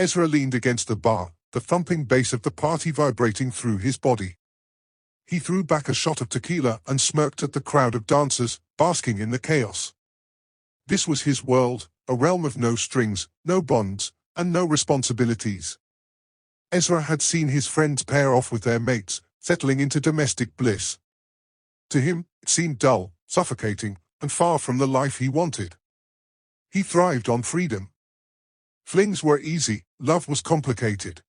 Ezra leaned against the bar, the thumping bass of the party vibrating through his body. He threw back a shot of tequila and smirked at the crowd of dancers, basking in the chaos. This was his world, a realm of no strings, no bonds, and no responsibilities. Ezra had seen his friends pair off with their mates, settling into domestic bliss. To him, it seemed dull, suffocating, and far from the life he wanted. He thrived on freedom. Flings were easy, love was complicated.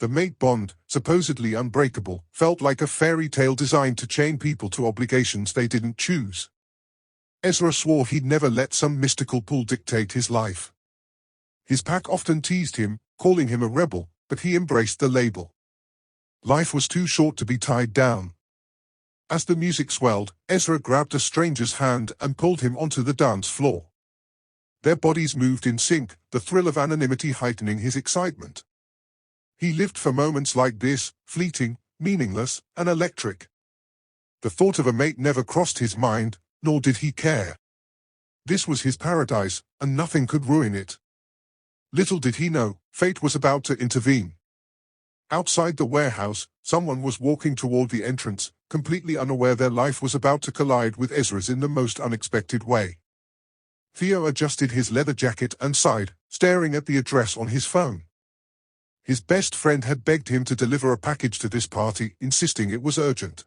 The mate bond, supposedly unbreakable, felt like a fairy tale designed to chain people to obligations they didn't choose. Ezra swore he'd never let some mystical pull dictate his life. His pack often teased him, calling him a rebel, but he embraced the label. Life was too short to be tied down. As the music swelled, Ezra grabbed a stranger's hand and pulled him onto the dance floor. Their bodies moved in sync, the thrill of anonymity heightening his excitement. He lived for moments like this, fleeting, meaningless, and electric. The thought of a mate never crossed his mind, nor did he care. This was his paradise, and nothing could ruin it. Little did he know, fate was about to intervene. Outside the warehouse, someone was walking toward the entrance, completely unaware their life was about to collide with Ezra's in the most unexpected way. Theo adjusted his leather jacket and sighed, staring at the address on his phone. His best friend had begged him to deliver a package to this party, insisting it was urgent.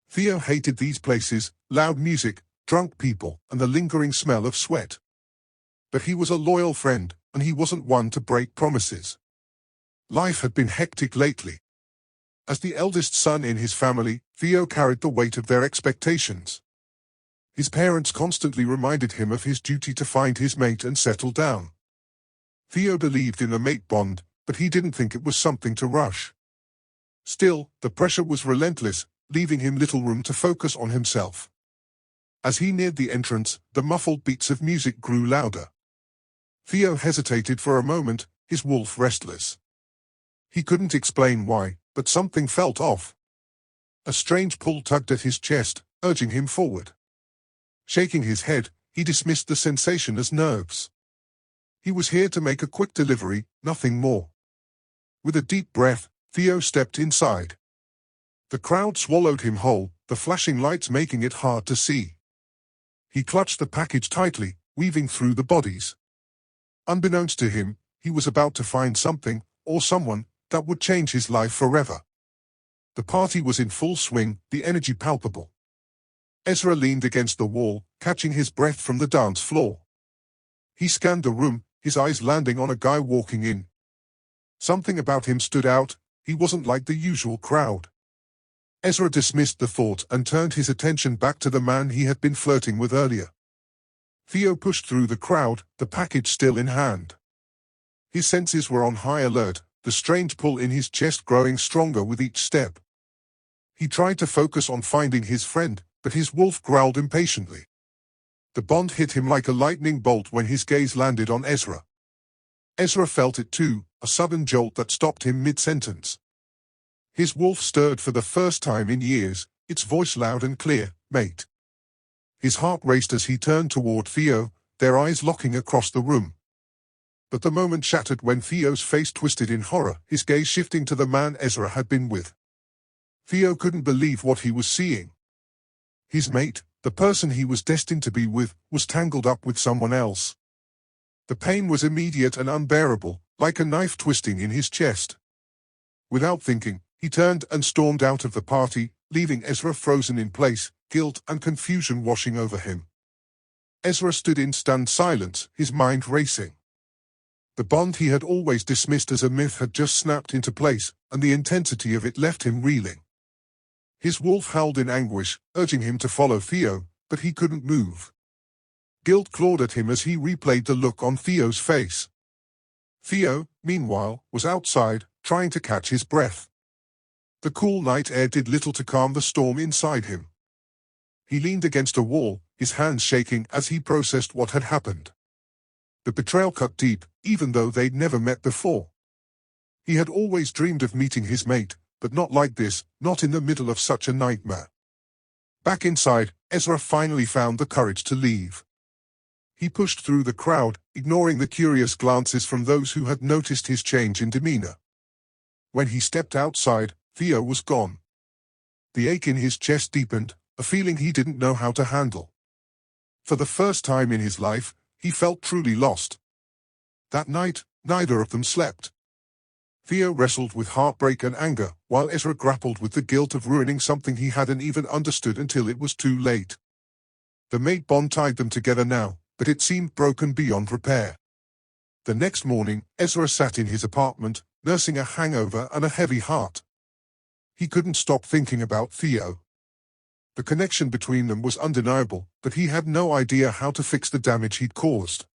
Theo hated these places, loud music, drunk people, and the lingering smell of sweat. But he was a loyal friend, and he wasn't one to break promises. Life had been hectic lately. As the eldest son in his family, Theo carried the weight of their expectations. His parents constantly reminded him of his duty to find his mate and settle down. Theo believed in a mate bond, but he didn't think it was something to rush. Still, the pressure was relentless, leaving him little room to focus on himself. As he neared the entrance, the muffled beats of music grew louder. Theo hesitated for a moment, his wolf restless. He couldn't explain why, but something felt off. A strange pull tugged at his chest, urging him forward. Shaking his head, he dismissed the sensation as nerves. He was here to make a quick delivery, nothing more. With a deep breath, Theo stepped inside. The crowd swallowed him whole, the flashing lights making it hard to see. He clutched the package tightly, weaving through the bodies. Unbeknownst to him, he was about to find something, or someone, that would change his life forever. The party was in full swing, the energy palpable. Ezra leaned against the wall, catching his breath from the dance floor. He scanned the room, his eyes landing on a guy walking in. Something about him stood out, he wasn't like the usual crowd. Ezra dismissed the thought and turned his attention back to the man he had been flirting with earlier. Theo pushed through the crowd, the package still in hand. His senses were on high alert, the strange pull in his chest growing stronger with each step. He tried to focus on finding his friend, but his wolf growled impatiently. The bond hit him like a lightning bolt when his gaze landed on Ezra. Ezra felt it too, a sudden jolt that stopped him mid-sentence. His wolf stirred for the first time in years, its voice loud and clear, "Mate." His heart raced as he turned toward Theo, their eyes locking across the room. But the moment shattered when Theo's face twisted in horror, his gaze shifting to the man Ezra had been with. Theo couldn't believe what he was seeing. His mate, the person he was destined to be with, was tangled up with someone else. The pain was immediate and unbearable, like a knife twisting in his chest. Without thinking, he turned and stormed out of the party, leaving Ezra frozen in place, guilt and confusion washing over him. Ezra stood in stunned silence, his mind racing. The bond he had always dismissed as a myth had just snapped into place, and the intensity of it left him reeling. His wolf howled in anguish, urging him to follow Theo, but he couldn't move. Guilt clawed at him as he replayed the look on Theo's face. Theo, meanwhile, was outside, trying to catch his breath. The cool night air did little to calm the storm inside him. He leaned against a wall, his hands shaking as he processed what had happened. The betrayal cut deep, even though they'd never met before. He had always dreamed of meeting his mate, but not like this, not in the middle of such a nightmare. Back inside, Ezra finally found the courage to leave. He pushed through the crowd, ignoring the curious glances from those who had noticed his change in demeanor. When he stepped outside, Theo was gone. The ache in his chest deepened, a feeling he didn't know how to handle. For the first time in his life, he felt truly lost. That night, neither of them slept. Theo wrestled with heartbreak and anger, while Ezra grappled with the guilt of ruining something he hadn't even understood until it was too late. The mate bond tied them together now, but it seemed broken beyond repair. The next morning, Ezra sat in his apartment, nursing a hangover and a heavy heart. He couldn't stop thinking about Theo. The connection between them was undeniable, but he had no idea how to fix the damage he'd caused.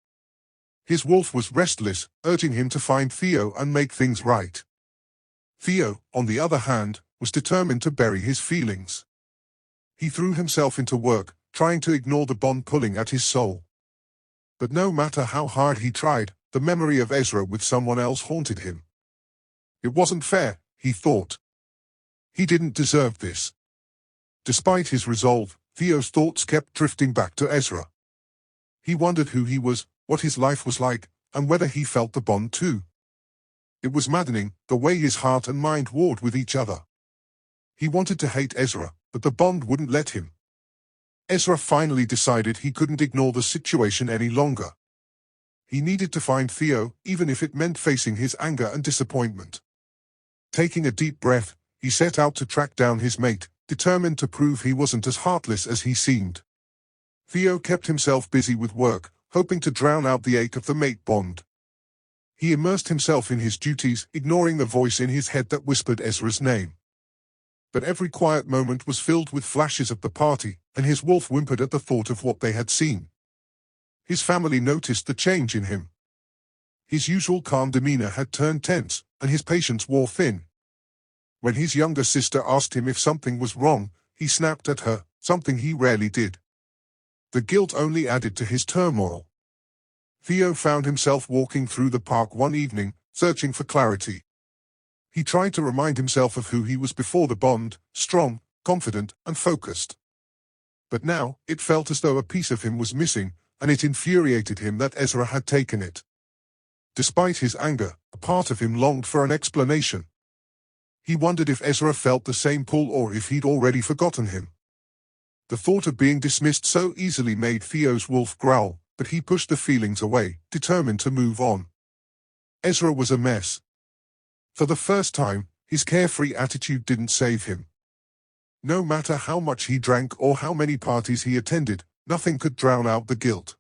His wolf was restless, urging him to find Theo and make things right. Theo, on the other hand, was determined to bury his feelings. He threw himself into work, trying to ignore the bond pulling at his soul. But no matter how hard he tried, the memory of Ezra with someone else haunted him. It wasn't fair, he thought. He didn't deserve this. Despite his resolve, Theo's thoughts kept drifting back to Ezra. He wondered who he was, what his life was like, and whether he felt the bond too. It was maddening, the way his heart and mind warred with each other. He wanted to hate Ezra, but the bond wouldn't let him. Ezra finally decided he couldn't ignore the situation any longer. He needed to find Theo, even if it meant facing his anger and disappointment. Taking a deep breath, he set out to track down his mate, determined to prove he wasn't as heartless as he seemed. Theo kept himself busy with work, hoping to drown out the ache of the mate bond. He immersed himself in his duties, ignoring the voice in his head that whispered Ezra's name. But every quiet moment was filled with flashes of the party, and his wolf whimpered at the thought of what they had seen. His family noticed the change in him. His usual calm demeanor had turned tense, and his patience wore thin. When his younger sister asked him if something was wrong, he snapped at her, something he rarely did. The guilt only added to his turmoil. Theo found himself walking through the park one evening, searching for clarity. He tried to remind himself of who he was before the bond, strong, confident, and focused. But now, it felt as though a piece of him was missing, and it infuriated him that Ezra had taken it. Despite his anger, a part of him longed for an explanation. He wondered if Ezra felt the same pull or if he'd already forgotten him. The thought of being dismissed so easily made Theo's wolf growl, but he pushed the feelings away, determined to move on. Ezra was a mess. For the first time, his carefree attitude didn't save him. No matter how much he drank or how many parties he attended, nothing could drown out the guilt.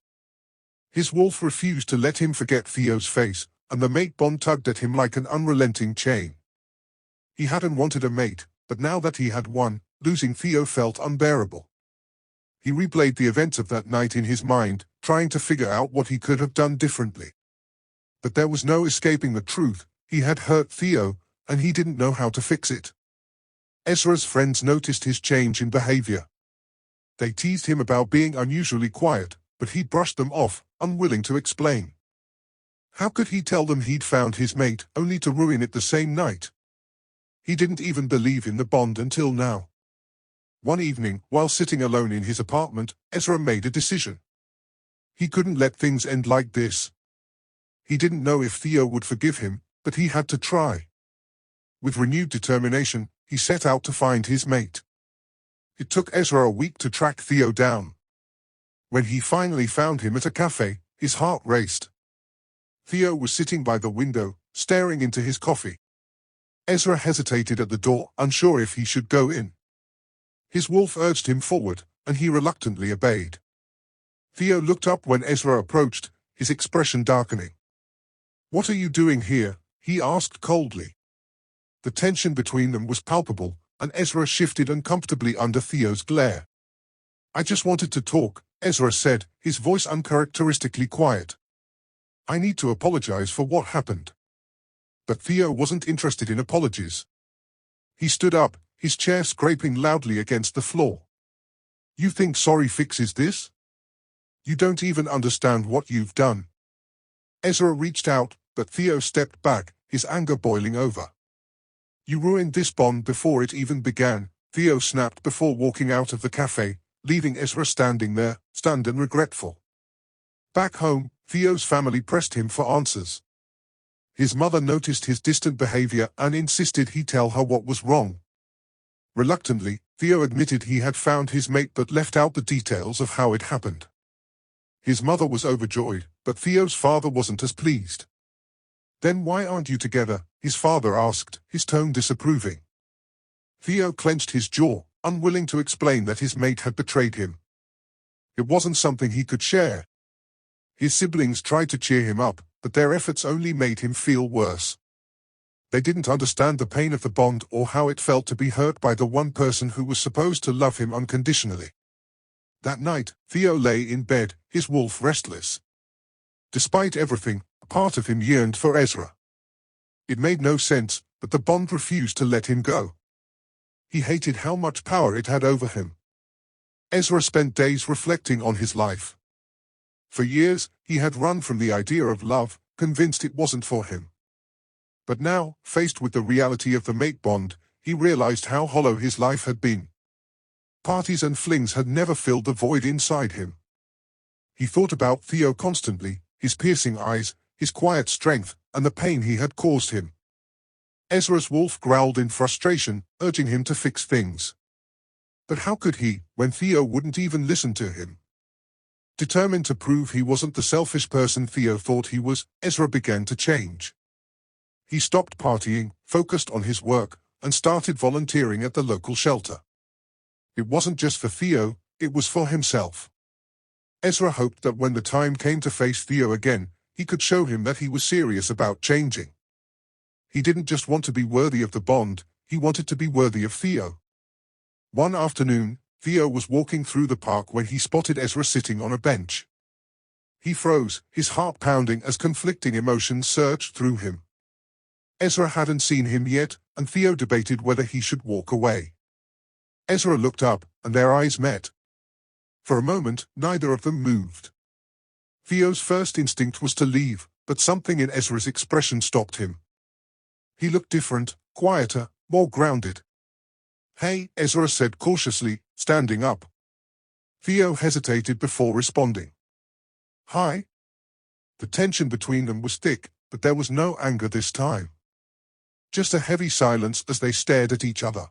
His wolf refused to let him forget Theo's face, and the mate bond tugged at him like an unrelenting chain. He hadn't wanted a mate, but now that he had one, losing Theo felt unbearable. He replayed the events of that night in his mind, trying to figure out what he could have done differently. But there was no escaping the truth. He had hurt Theo, and he didn't know how to fix it. Ezra's friends noticed his change in behavior. They teased him about being unusually quiet, but he brushed them off, unwilling to explain. How could he tell them he'd found his mate, only to ruin it the same night? He didn't even believe in the bond until now. One evening, while sitting alone in his apartment, Ezra made a decision. He couldn't let things end like this. He didn't know if Theo would forgive him, but he had to try. With renewed determination, he set out to find his mate. It took Ezra a week to track Theo down. When he finally found him at a cafe, his heart raced. Theo was sitting by the window, staring into his coffee. Ezra hesitated at the door, unsure if he should go in. His wolf urged him forward, and he reluctantly obeyed. Theo looked up when Ezra approached, his expression darkening. "What are you doing here?" he asked coldly. The tension between them was palpable, and Ezra shifted uncomfortably under Theo's glare. "I just wanted to talk," Ezra said, his voice uncharacteristically quiet. "I need to apologize for what happened." But Theo wasn't interested in apologies. He stood up, his chair scraping loudly against the floor. "You think sorry fixes this? You don't even understand what you've done." Ezra reached out, but Theo stepped back, his anger boiling over. "You ruined this bond before it even began," Theo snapped before walking out of the cafe, leaving Ezra standing there, stunned and regretful. Back home, Theo's family pressed him for answers. His mother noticed his distant behavior and insisted he tell her what was wrong. Reluctantly, Theo admitted he had found his mate but left out the details of how it happened. His mother was overjoyed, but Theo's father wasn't as pleased. "Then why aren't you together?" his father asked, his tone disapproving. Theo clenched his jaw, unwilling to explain that his mate had betrayed him. It wasn't something he could share. His siblings tried to cheer him up, but their efforts only made him feel worse. They didn't understand the pain of the bond or how it felt to be hurt by the one person who was supposed to love him unconditionally. That night, Theo lay in bed, his wolf restless. Despite everything, a part of him yearned for Ezra. It made no sense, but the bond refused to let him go. He hated how much power it had over him. Ezra spent days reflecting on his life. For years, he had run from the idea of love, convinced it wasn't for him. But now, faced with the reality of the mate bond, he realized how hollow his life had been. Parties and flings had never filled the void inside him. He thought about Theo constantly, his piercing eyes, his quiet strength, and the pain he had caused him. Ezra's wolf growled in frustration, urging him to fix things. But how could he, when Theo wouldn't even listen to him? Determined to prove he wasn't the selfish person Theo thought he was, Ezra began to change. He stopped partying, focused on his work, and started volunteering at the local shelter. It wasn't just for Theo, it was for himself. Ezra hoped that when the time came to face Theo again, he could show him that he was serious about changing. He didn't just want to be worthy of the bond, he wanted to be worthy of Theo. One afternoon, Theo was walking through the park when he spotted Ezra sitting on a bench. He froze, his heart pounding as conflicting emotions surged through him. Ezra hadn't seen him yet, and Theo debated whether he should walk away. Ezra looked up, and their eyes met. For a moment, neither of them moved. Theo's first instinct was to leave, but something in Ezra's expression stopped him. He looked different, quieter, more grounded. "Hey," Ezra said cautiously, standing up. Theo hesitated before responding. "Hi." The tension between them was thick, but there was no anger this time. Just a heavy silence as they stared at each other.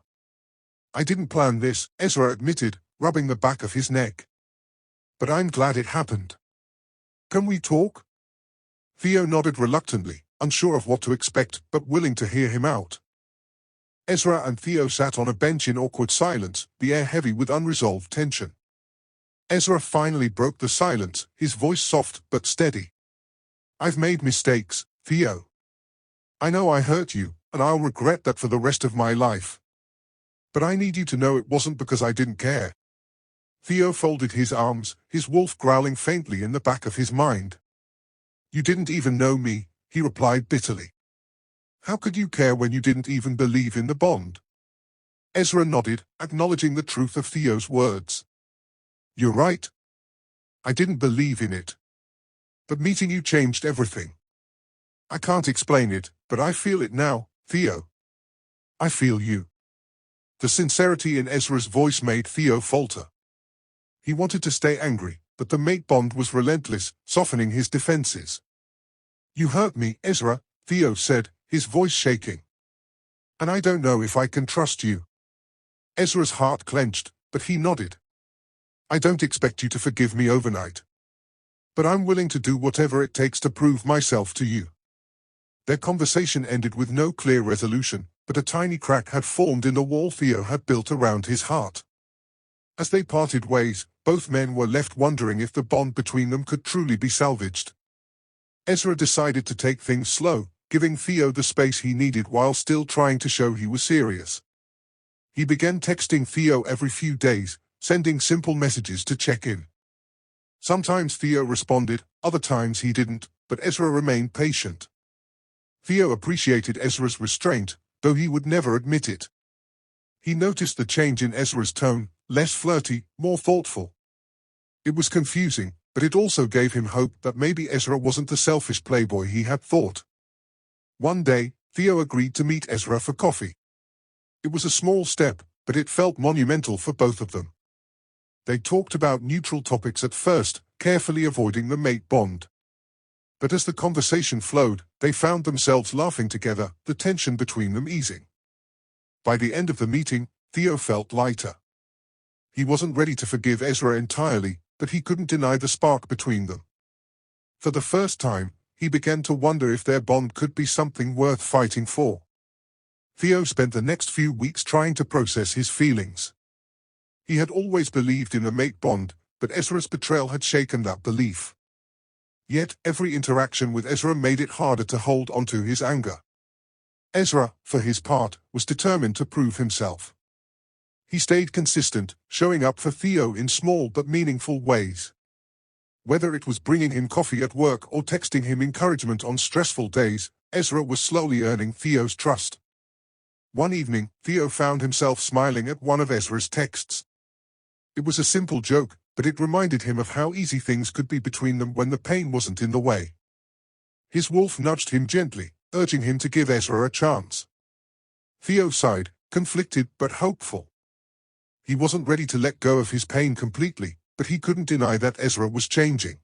"I didn't plan this," Ezra admitted, rubbing the back of his neck. "But I'm glad it happened. Can we talk?" Theo nodded reluctantly, unsure of what to expect, but willing to hear him out. Ezra and Theo sat on a bench in awkward silence, the air heavy with unresolved tension. Ezra finally broke the silence, his voice soft but steady. "I've made mistakes, Theo. I know I hurt you, and I'll regret that for the rest of my life. But I need you to know it wasn't because I didn't care." Theo folded his arms, his wolf growling faintly in the back of his mind. "You didn't even know me," he replied bitterly. "How could you care when you didn't even believe in the bond?" Ezra nodded, acknowledging the truth of Theo's words. "You're right. I didn't believe in it. But meeting you changed everything. I can't explain it, but I feel it now, Theo. I feel you." The sincerity in Ezra's voice made Theo falter. He wanted to stay angry, but the mate bond was relentless, softening his defenses. "You hurt me, Ezra," Theo said, his voice shaking. "And I don't know if I can trust you." Ezra's heart clenched, but he nodded. "I don't expect you to forgive me overnight. But I'm willing to do whatever it takes to prove myself to you." Their conversation ended with no clear resolution, but a tiny crack had formed in the wall Theo had built around his heart. As they parted ways, both men were left wondering if the bond between them could truly be salvaged. Ezra decided to take things slow, giving Theo the space he needed while still trying to show he was serious. He began texting Theo every few days, sending simple messages to check in. Sometimes Theo responded, other times he didn't, but Ezra remained patient. Theo appreciated Ezra's restraint, though he would never admit it. He noticed the change in Ezra's tone, less flirty, more thoughtful. It was confusing, but it also gave him hope that maybe Ezra wasn't the selfish playboy he had thought. One day, Theo agreed to meet Ezra for coffee. It was a small step, but it felt monumental for both of them. They talked about neutral topics at first, carefully avoiding the mate bond. But as the conversation flowed, they found themselves laughing together, the tension between them easing. By the end of the meeting, Theo felt lighter. He wasn't ready to forgive Ezra entirely, but he couldn't deny the spark between them. For the first time, he began to wonder if their bond could be something worth fighting for. Theo spent the next few weeks trying to process his feelings. He had always believed in the mate bond, but Ezra's betrayal had shaken that belief. Yet, every interaction with Ezra made it harder to hold onto his anger. Ezra, for his part, was determined to prove himself. He stayed consistent, showing up for Theo in small but meaningful ways. Whether it was bringing him coffee at work or texting him encouragement on stressful days, Ezra was slowly earning Theo's trust. One evening, Theo found himself smiling at one of Ezra's texts. It was a simple joke, but it reminded him of how easy things could be between them when the pain wasn't in the way. His wolf nudged him gently, urging him to give Ezra a chance. Theo sighed, conflicted but hopeful. He wasn't ready to let go of his pain completely, but he couldn't deny that Ezra was changing.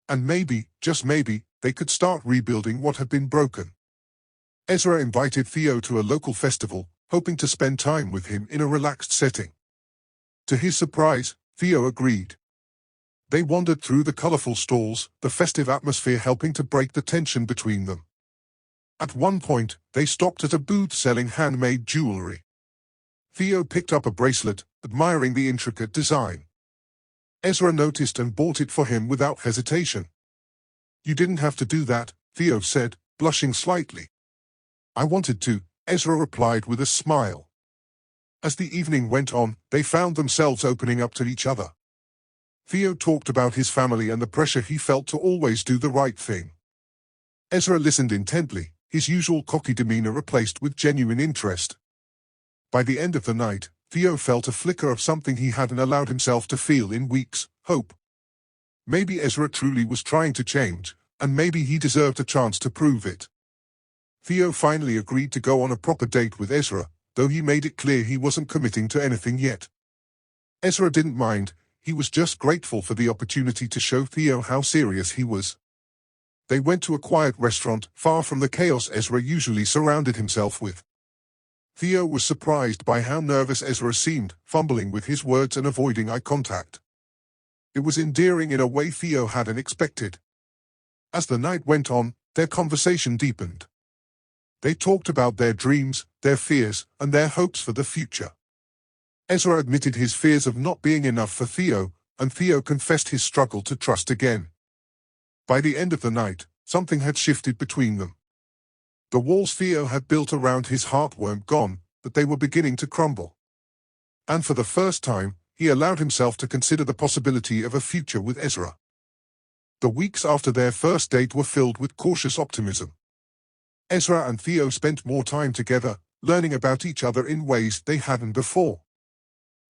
And maybe, just maybe, they could start rebuilding what had been broken. Ezra invited Theo to a local festival, hoping to spend time with him in a relaxed setting. To his surprise, Theo agreed. They wandered through the colorful stalls, the festive atmosphere helping to break the tension between them. At one point, they stopped at a booth selling handmade jewelry. Theo picked up a bracelet, admiring the intricate design. Ezra noticed and bought it for him without hesitation. "You didn't have to do that," Theo said, blushing slightly. "I wanted to," Ezra replied with a smile. As the evening went on, they found themselves opening up to each other. Theo talked about his family and the pressure he felt to always do the right thing. Ezra listened intently, his usual cocky demeanor replaced with genuine interest. By the end of the night, Theo felt a flicker of something he hadn't allowed himself to feel in weeks: hope. Maybe Ezra truly was trying to change, and maybe he deserved a chance to prove it. Theo finally agreed to go on a proper date with Ezra, though he made it clear he wasn't committing to anything yet. Ezra didn't mind, he was just grateful for the opportunity to show Theo how serious he was. They went to a quiet restaurant, far from the chaos Ezra usually surrounded himself with. Theo was surprised by how nervous Ezra seemed, fumbling with his words and avoiding eye contact. It was endearing in a way Theo hadn't expected. As the night went on, their conversation deepened. They talked about their dreams, their fears, and their hopes for the future. Ezra admitted his fears of not being enough for Theo, and Theo confessed his struggle to trust again. By the end of the night, something had shifted between them. The walls Theo had built around his heart weren't gone, but they were beginning to crumble. And for the first time, he allowed himself to consider the possibility of a future with Ezra. The weeks after their first date were filled with cautious optimism. Ezra and Theo spent more time together, learning about each other in ways they hadn't before.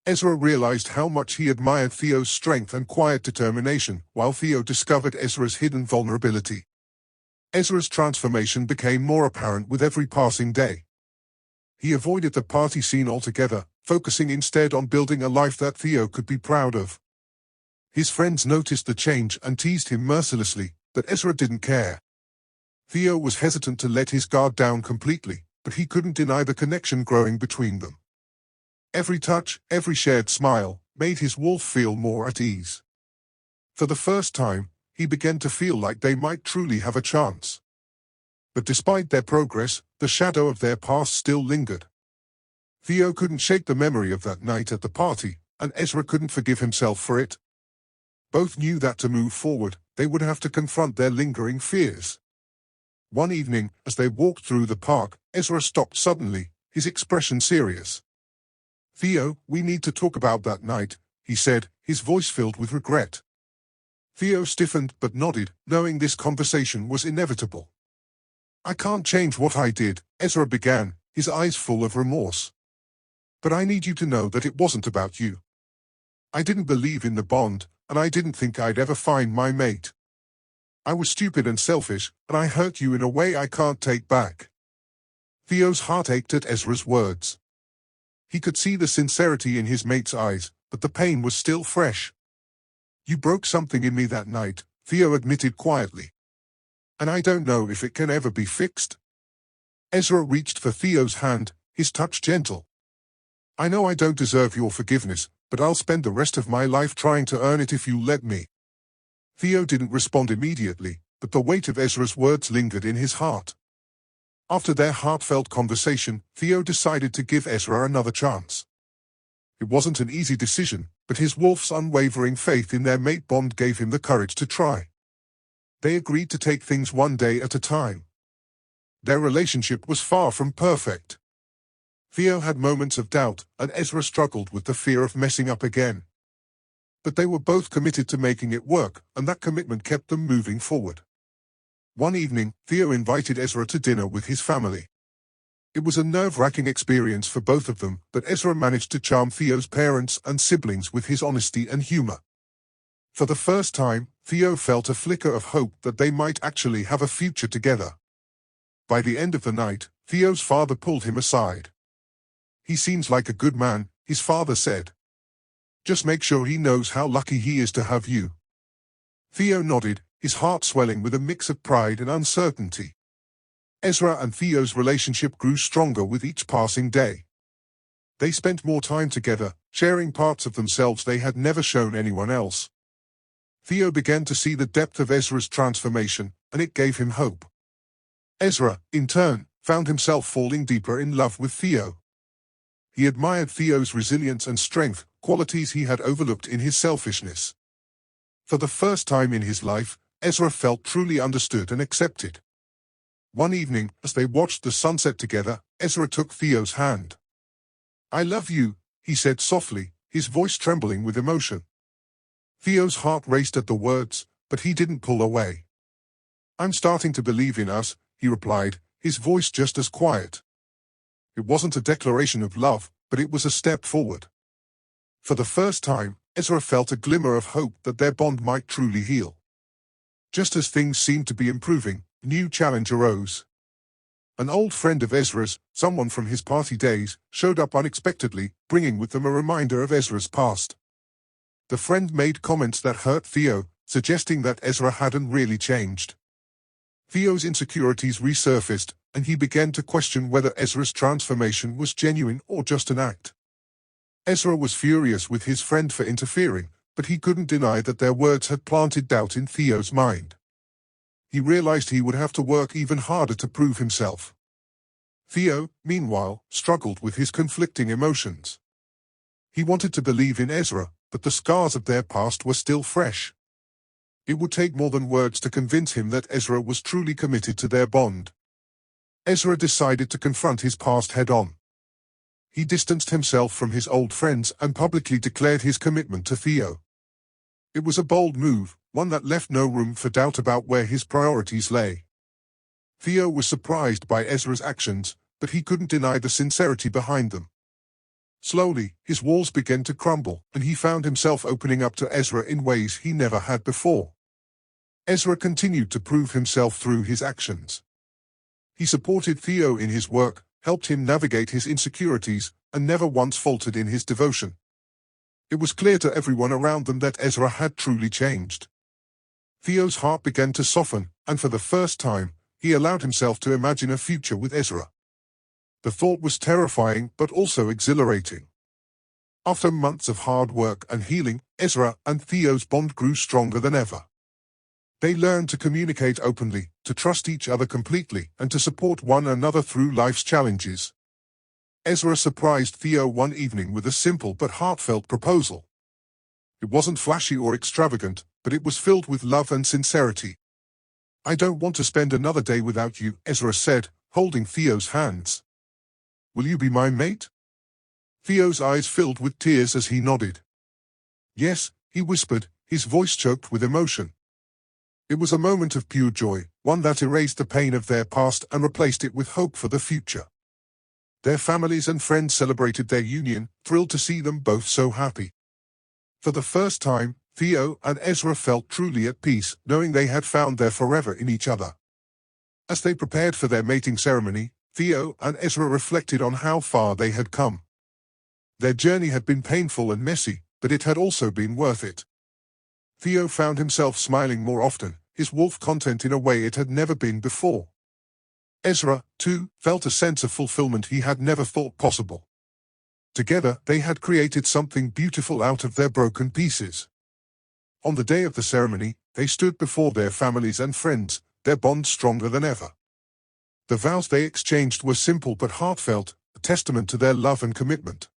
Ezra realized how much he admired Theo's strength and quiet determination, while Theo discovered Ezra's hidden vulnerability. Ezra's transformation became more apparent with every passing day. He avoided the party scene altogether, focusing instead on building a life that Theo could be proud of. His friends noticed the change and teased him mercilessly, but Ezra didn't care. Theo was hesitant to let his guard down completely, but he couldn't deny the connection growing between them. Every touch, every shared smile, made his wolf feel more at ease. For the first time, he began to feel like they might truly have a chance. But despite their progress, the shadow of their past still lingered. Theo couldn't shake the memory of that night at the party, and Ezra couldn't forgive himself for it. Both knew that to move forward, they would have to confront their lingering fears. One evening, as they walked through the park, Ezra stopped suddenly, his expression serious. "Theo, we need to talk about that night," he said, his voice filled with regret. Theo stiffened but nodded, knowing this conversation was inevitable. "I can't change what I did," Ezra began, his eyes full of remorse. "But I need you to know that it wasn't about you. I didn't believe in the bond, and I didn't think I'd ever find my mate. I was stupid and selfish, and I hurt you in a way I can't take back." Theo's heart ached at Ezra's words. He could see the sincerity in his mate's eyes, but the pain was still fresh. You broke something in me that night, Theo admitted quietly. And I don't know if it can ever be fixed. Ezra reached for Theo's hand, his touch gentle. I know I don't deserve your forgiveness, but I'll spend the rest of my life trying to earn it if you let me. Theo didn't respond immediately, but the weight of Ezra's words lingered in his heart. After their heartfelt conversation, Theo decided to give Ezra another chance. It wasn't an easy decision, but his wolf's unwavering faith in their mate bond gave him the courage to try. They agreed to take things one day at a time. Their relationship was far from perfect. Theo had moments of doubt, and Ezra struggled with the fear of messing up again. But they were both committed to making it work, and that commitment kept them moving forward. One evening, Theo invited Ezra to dinner with his family. It was a nerve-wracking experience for both of them, but Ezra managed to charm Theo's parents and siblings with his honesty and humor. For the first time, Theo felt a flicker of hope that they might actually have a future together. By the end of the night, Theo's father pulled him aside. He seems like a good man, his father said. Just make sure he knows how lucky he is to have you. Theo nodded, his heart swelling with a mix of pride and uncertainty. Ezra and Theo's relationship grew stronger with each passing day. They spent more time together, sharing parts of themselves they had never shown anyone else. Theo began to see the depth of Ezra's transformation, and it gave him hope. Ezra, in turn, found himself falling deeper in love with Theo. He admired Theo's resilience and strength, qualities he had overlooked in his selfishness. For the first time in his life, Ezra felt truly understood and accepted. One evening, as they watched the sunset together, Ezra took Theo's hand. I love you, he said softly, his voice trembling with emotion. Theo's heart raced at the words, but he didn't pull away. I'm starting to believe in us, he replied, his voice just as quiet. It wasn't a declaration of love, but it was a step forward. For the first time, Ezra felt a glimmer of hope that their bond might truly heal. Just as things seemed to be improving, a new challenge arose. An old friend of Ezra's, someone from his party days, showed up unexpectedly, bringing with them a reminder of Ezra's past. The friend made comments that hurt Theo, suggesting that Ezra hadn't really changed. Theo's insecurities resurfaced, and he began to question whether Ezra's transformation was genuine or just an act. Ezra was furious with his friend for interfering, but he couldn't deny that their words had planted doubt in Theo's mind. He realized he would have to work even harder to prove himself. Theo, meanwhile, struggled with his conflicting emotions. He wanted to believe in Ezra, but the scars of their past were still fresh. It would take more than words to convince him that Ezra was truly committed to their bond. Ezra decided to confront his past head-on. He distanced himself from his old friends and publicly declared his commitment to Theo. It was a bold move, one that left no room for doubt about where his priorities lay. Theo was surprised by Ezra's actions, but he couldn't deny the sincerity behind them. Slowly, his walls began to crumble, and he found himself opening up to Ezra in ways he never had before. Ezra continued to prove himself through his actions. He supported Theo in his work, helped him navigate his insecurities, and never once faltered in his devotion. It was clear to everyone around them that Ezra had truly changed. Theo's heart began to soften, and for the first time, he allowed himself to imagine a future with Ezra. The thought was terrifying but also exhilarating. After months of hard work and healing, Ezra and Theo's bond grew stronger than ever. They learned to communicate openly, to trust each other completely, and to support one another through life's challenges. Ezra surprised Theo one evening with a simple but heartfelt proposal. It wasn't flashy or extravagant, but it was filled with love and sincerity. I don't want to spend another day without you, Ezra said, holding Theo's hands. Will you be my mate? Theo's eyes filled with tears as he nodded. Yes, he whispered, his voice choked with emotion. It was a moment of pure joy, one that erased the pain of their past and replaced it with hope for the future. Their families and friends celebrated their union, thrilled to see them both so happy. For the first time, Theo and Ezra felt truly at peace, knowing they had found their forever in each other. As they prepared for their mating ceremony, Theo and Ezra reflected on how far they had come. Their journey had been painful and messy, but it had also been worth it. Theo found himself smiling more often, his wolf content in a way it had never been before. Ezra, too, felt a sense of fulfillment he had never thought possible. Together, they had created something beautiful out of their broken pieces. On the day of the ceremony, they stood before their families and friends, their bond stronger than ever. The vows they exchanged were simple but heartfelt, a testament to their love and commitment.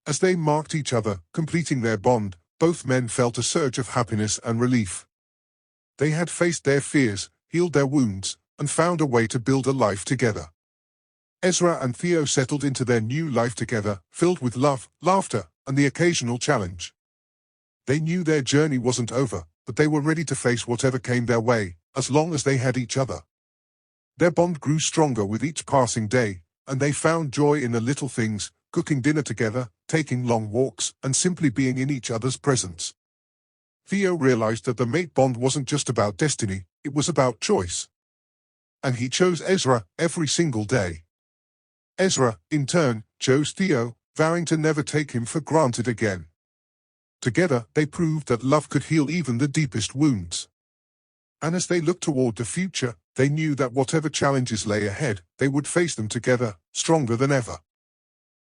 As they marked each other, completing their bond, both men felt a surge of happiness and relief. They had faced their fears, healed their wounds, and found a way to build a life together. Ezra and Theo settled into their new life together, filled with love, laughter, and the occasional challenge. They knew their journey wasn't over, but they were ready to face whatever came their way, as long as they had each other. Their bond grew stronger with each passing day, and they found joy in the little things, cooking dinner together, taking long walks, and simply being in each other's presence. Theo realized that the mate bond wasn't just about destiny, it was about choice. And he chose Ezra every single day. Ezra, in turn, chose Theo, vowing to never take him for granted again. Together, they proved that love could heal even the deepest wounds. And as they looked toward the future, they knew that whatever challenges lay ahead, they would face them together, stronger than ever.